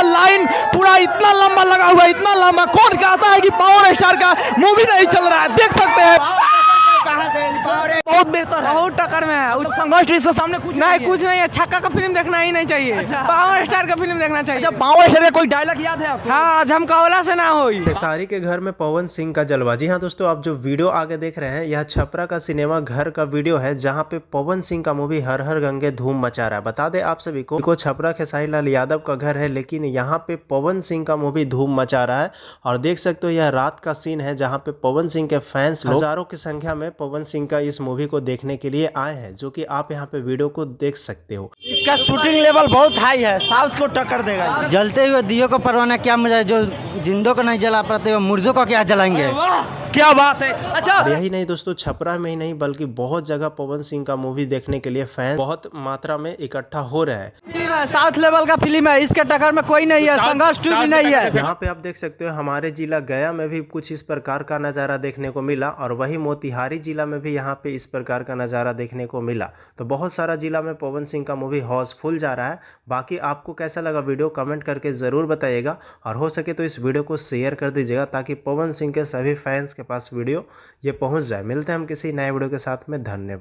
पूरा लाइन पूरा इतना लंबा लगा हुआ है, इतना लंबा। कौन कहता है कि पावर स्टार का मूवी नहीं चल रहा है? देख सकते हैं बहुत बेहतर है, बहुत टक्कर में है। संघर्ष इसके सामने कुछ नहीं है। छक्का का फिल्म देखना ही नहीं चाहिए। अच्छा। पावर स्टार का फिल्म देखना चाहिए। अच्छा, पावर स्टार का कोई डायलॉग याद है आपको? हाँ, झमकावला से ना होई। खेसारी के घर में पवन सिंह का जलवा। जी हाँ दोस्तों, आप जो वीडियो आगे देख रहे हैं यह छपरा का सिनेमा घर का वीडियो है, जहां पे पवन सिंह का मूवी हर हर गंगे धूम मचा रहा है। बता दें आप सभी को छपरा खेसारी लाल यादव का घर है, लेकिन यहाँ पे पवन सिंह का मूवी धूम मचा रहा है। और देख सकते हो यह रात का सीन है, जहाँ पे पवन सिंह के फैंस हजारों की संख्या में पवन सिंह का इस मूवी को देखने के लिए आए हैं, जो कि आप यहाँ पे वीडियो को देख सकते हो। इसका शूटिंग लेवल बहुत हाई है, साउथ को टक्कर देगा। जलते हुए दियो को परवाना क्या मजा है, जो जिंदों को नहीं जला पाते वो मुर्दों को क्या जलाएंगे। क्या बात है। अच्छा, यही नहीं दोस्तों, छपरा में ही नहीं बल्कि बहुत जगह पवन सिंह का मूवी देखने के लिए फैन बहुत मात्रा में इकट्ठा हो रहे हैं। साउथ लेवल का फिल्म है, इसके टक्कर में कोई नहीं है। संघर्ष 2 भी नहीं है। यहाँ पे आप देख सकते हो हमारे जिला गया में भी कुछ इस प्रकार का नज़ारा देखने को मिला, और वही मोतिहारी जिला में भी यहाँ पे इस प्रकार का नज़ारा देखने को मिला। तो बहुत सारा जिला में पवन सिंह का मूवी हाउसफुल जा रहा है। बाकी आपको कैसा लगा वीडियो कमेंट करके ज़रूर बताइएगा, और हो सके तो इस वीडियो को शेयर कर दीजिएगा ताकि पवन सिंह के सभी फैंस के पास वीडियो ये पहुंच जाए। मिलते हैं हम किसी नए वीडियो के साथ में। धन्यवाद।